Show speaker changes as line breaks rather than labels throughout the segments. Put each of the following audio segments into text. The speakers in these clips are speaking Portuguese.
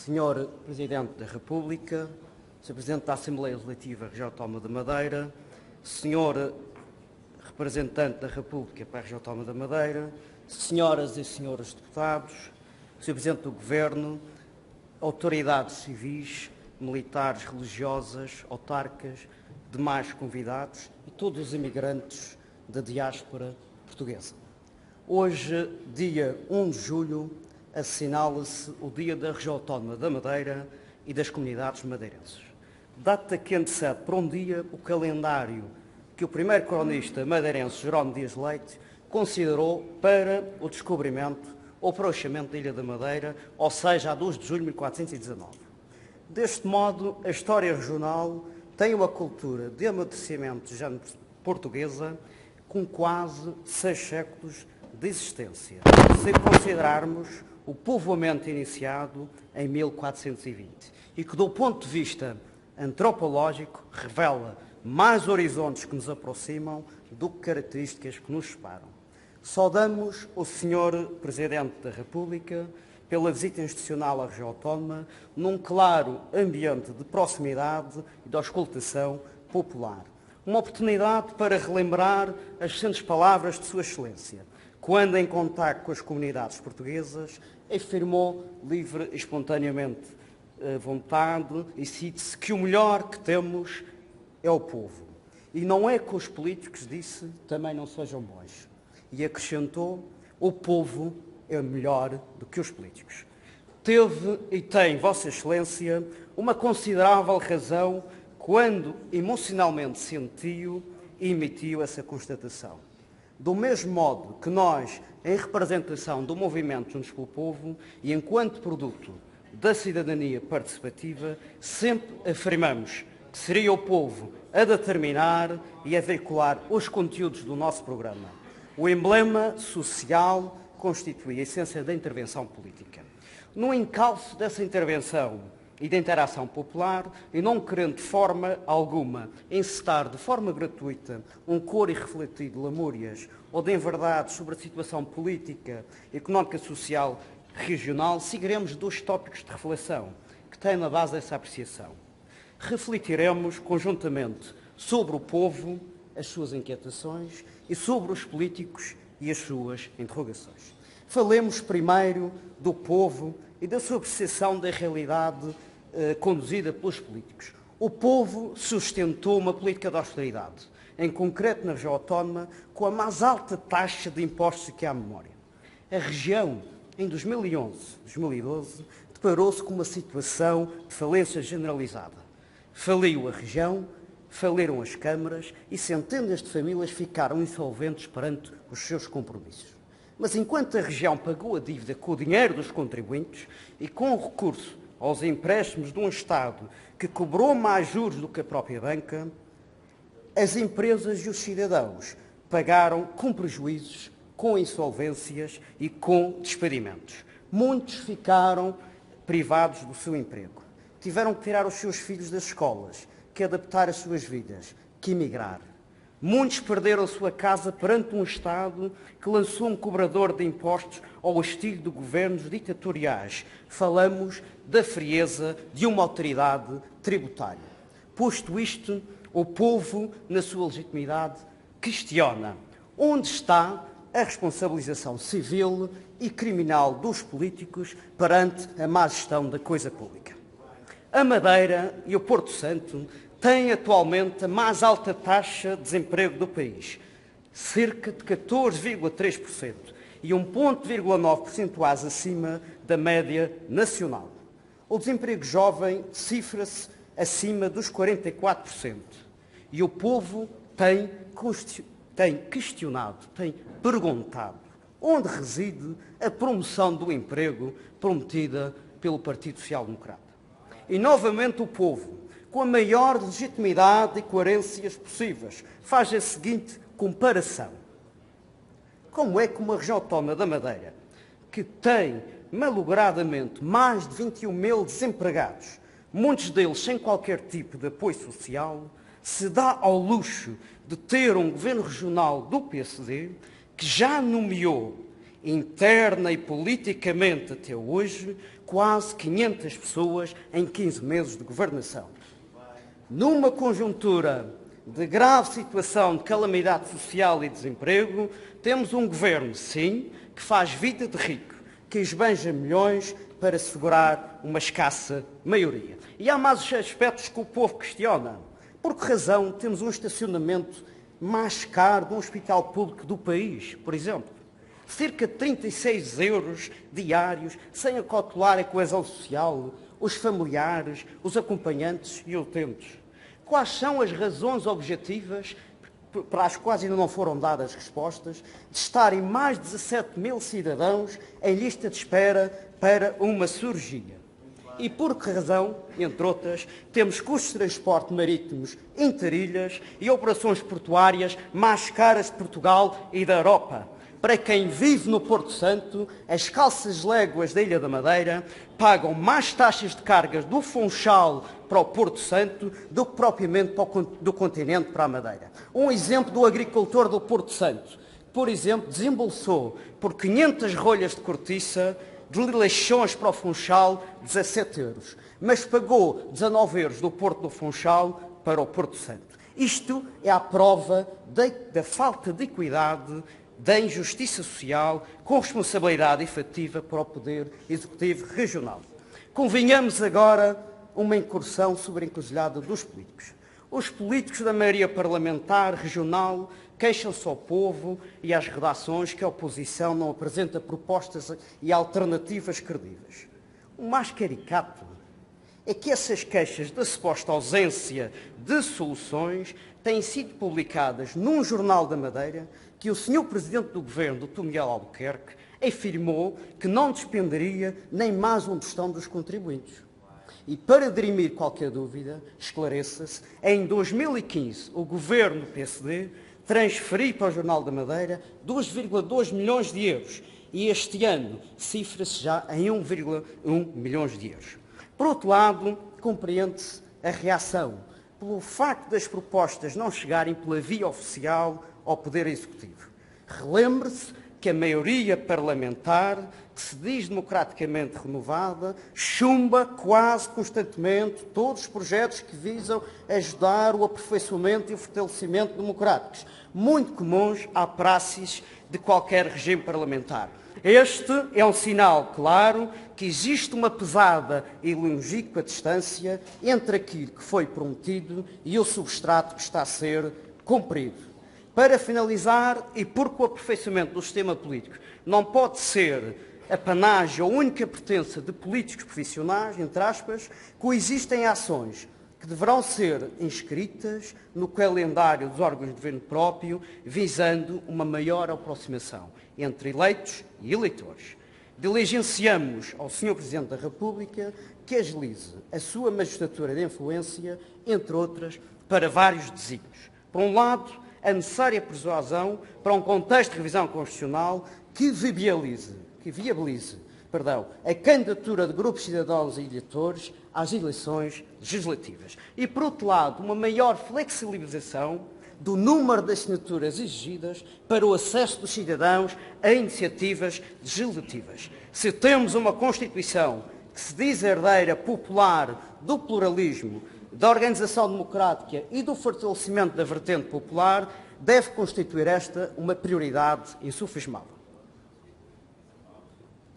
Senhor Presidente da República, Sr. Presidente da Assembleia Legislativa Região Autónoma da Madeira, Senhor Representante da República para a Região Autónoma da Madeira, Senhoras e Senhores Deputados, Sr. Presidente do Governo, autoridades civis, militares, religiosas, autarcas, demais convidados e todos os imigrantes da diáspora portuguesa. Hoje, dia 1 de julho, assinala-se o Dia da Região Autónoma da Madeira e das comunidades madeirenses. Data que antecede por um dia o calendário que o primeiro cronista madeirense, Jerónimo Dias Leite, considerou para o descobrimento ou para o achamento da Ilha da Madeira, ou seja, a 2 de julho de 1419. Deste modo, a história regional tem uma cultura de amadurecimento de género portuguesa com quase 6 séculos de existência, se considerarmos o povoamento iniciado em 1420 e que, do ponto de vista antropológico, revela mais horizontes que nos aproximam do que características que nos separam. Saudamos o Sr. Presidente da República pela visita institucional à região autónoma num claro ambiente de proximidade e de auscultação popular. Uma oportunidade para relembrar as recentes palavras de Sua Excelência, quando em contacto com as comunidades portuguesas, afirmou livre e espontaneamente vontade, e cite-se, que o melhor que temos é o povo. E não é que os políticos, disse, também não sejam bons. E acrescentou, o povo é melhor do que os políticos. Teve e tem, Vossa Excelência, uma considerável razão quando emocionalmente sentiu e emitiu essa constatação. Do mesmo modo que nós, em representação do movimento Juntos pelo Povo e enquanto produto da cidadania participativa, sempre afirmamos que seria o povo a determinar e a veicular os conteúdos do nosso programa. O emblema social constitui a essência da intervenção política. No encalço dessa intervenção e da interação popular, e não querendo de forma alguma encetar de forma gratuita um coro irrefletido de lamúrias ou de inverdades sobre a situação política, económica, social, regional, seguiremos 2 tópicos de reflexão que têm na base dessa apreciação. Refletiremos conjuntamente sobre o povo, as suas inquietações, e sobre os políticos e as suas interrogações. Falemos primeiro do povo e da sua percepção da realidade conduzida pelos políticos. O povo sustentou uma política de austeridade, em concreto na região autónoma, com a mais alta taxa de impostos que há memória. A região, em 2011-2012, deparou-se com uma situação de falência generalizada. Faliu a região, faliram as câmaras e centenas de famílias ficaram insolventes perante os seus compromissos. Mas enquanto a região pagou a dívida com o dinheiro dos contribuintes e com o recurso aos empréstimos de um Estado que cobrou mais juros do que a própria banca, as empresas e os cidadãos pagaram com prejuízos, com insolvências e com despedimentos. Muitos ficaram privados do seu emprego. Tiveram que tirar os seus filhos das escolas, que adaptar as suas vidas, que emigrar. Muitos perderam a sua casa perante um Estado que lançou um cobrador de impostos ao estilo de governos ditatoriais. Falamos da frieza de uma autoridade tributária. Posto isto, o povo, na sua legitimidade, questiona onde está a responsabilização civil e criminal dos políticos perante a má gestão da coisa pública. A Madeira e o Porto Santo têm atualmente a mais alta taxa de desemprego do país, cerca de 14,3%, e 1,9 percentuais acima da média nacional. O desemprego jovem cifra-se acima dos 44%. E o povo tem questionado, tem perguntado onde reside a promoção do emprego prometida pelo Partido Social Democrata. E novamente o povo, com a maior legitimidade e coerências possíveis, faz a seguinte comparação. Como é que uma região autónoma da Madeira, que tem malogradamente mais de 21 mil desempregados, muitos deles sem qualquer tipo de apoio social, se dá ao luxo de ter um governo regional do PSD que já nomeou interna e politicamente até hoje, quase 500 pessoas em 15 meses de governação. Numa conjuntura de grave situação de calamidade social e desemprego, temos um governo, sim, que faz vida de rico, que esbanja milhões para segurar uma escassa maioria. E há mais aspectos que o povo questiona. Por que razão temos um estacionamento mais caro de um hospital público do país, por exemplo? Cerca de 36 euros diários, sem acautelar a coesão social, os familiares, os acompanhantes e utentes. Quais são as razões objetivas, para as quais ainda não foram dadas respostas, de estarem mais de 17 mil cidadãos em lista de espera para uma cirurgia? E por que razão, entre outras, temos custos de transporte marítimos interilhas e operações portuárias mais caras de Portugal e da Europa? Para quem vive no Porto Santo, as calças léguas da Ilha da Madeira pagam mais taxas de cargas do Funchal para o Porto Santo do que propriamente do continente para a Madeira. Um exemplo do agricultor do Porto Santo, que, por exemplo, desembolsou por 500 rolhas de cortiça de Leixões para o Funchal 17 euros, mas pagou 19 euros do Porto do Funchal para o Porto Santo. Isto é a prova da falta de equidade, da injustiça social, com responsabilidade efetiva para o Poder Executivo Regional. Convenhamos agora uma incursão sobre a encruzilhada dos políticos. Os políticos da maioria parlamentar regional queixam-se ao povo e às redações que a oposição não apresenta propostas e alternativas credíveis. O mais caricato é que essas queixas da suposta ausência de soluções têm sido publicadas num jornal da Madeira que o Sr. Presidente do Governo, Dr. Miguel Albuquerque, afirmou que não despenderia nem mais um tostão dos contribuintes. E para dirimir qualquer dúvida, esclareça-se, em 2015 o Governo do PSD transferiu para o Jornal da Madeira 2,2 milhões de euros e este ano cifra-se já em 1,1 milhões de euros. Por outro lado, compreende-se a reação pelo facto das propostas não chegarem pela via oficial ao Poder Executivo. Relembre-se que a maioria parlamentar, que se diz democraticamente renovada, chumba quase constantemente todos os projetos que visam ajudar o aperfeiçoamento e o fortalecimento democráticos, muito comuns à praxis de qualquer regime parlamentar. Este é um sinal claro que existe uma pesada e longínqua distância entre aquilo que foi prometido e o substrato que está a ser cumprido. Para finalizar, e porque o aperfeiçoamento do sistema político não pode ser apanágio ou única pertença de políticos profissionais, entre aspas, coexistem ações que deverão ser inscritas no calendário dos órgãos de governo próprio, visando uma maior aproximação entre eleitos e eleitores. Diligenciamos ao Sr. Presidente da República que agilize a sua magistratura de influência, entre outras, para vários desígnios. Por um lado, a necessária persuasão para um contexto de revisão constitucional que viabilize a candidatura de grupos de cidadãos e eleitores às eleições legislativas. E, por outro lado, uma maior flexibilização do número de assinaturas exigidas para o acesso dos cidadãos a iniciativas legislativas. Se temos uma Constituição que se diz herdeira popular do pluralismo, da organização democrática e do fortalecimento da vertente popular, deve constituir esta uma prioridade insufismável.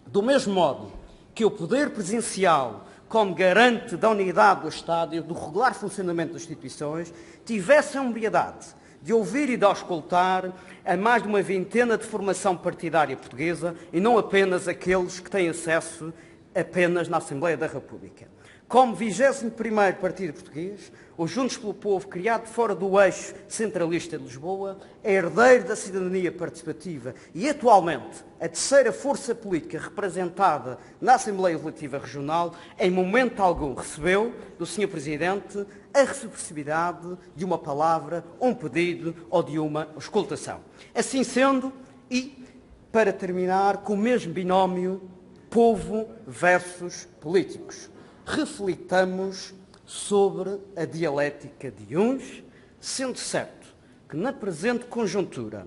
Do mesmo modo que o poder presidencial, como garante da unidade do Estado e do regular funcionamento das instituições, tivesse a humildade de ouvir e de auscultar a mais de uma vintena de formação partidária portuguesa e não apenas aqueles que têm acesso apenas na Assembleia da República. Como 21º partido português, o Juntos pelo Povo, criado fora do eixo centralista de Lisboa, é herdeiro da cidadania participativa e, atualmente, a terceira força política representada na Assembleia Legislativa Regional, em momento algum recebeu do Sr. Presidente a reciprocidade de uma palavra, um pedido ou de uma auscultação. Assim sendo, e para terminar com o mesmo binómio povo versus políticos, reflitamos sobre a dialética de uns, sendo certo que na presente conjuntura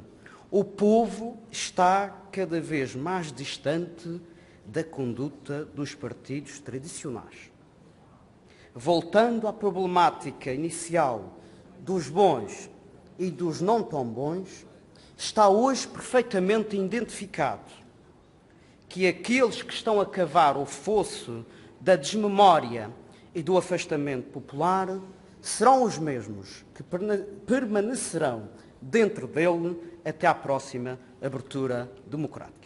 o povo está cada vez mais distante da conduta dos partidos tradicionais. Voltando à problemática inicial dos bons e dos não tão bons, está hoje perfeitamente identificado que aqueles que estão a cavar o fosso da desmemória e do afastamento popular serão os mesmos que permanecerão dentro dele até à próxima abertura democrática.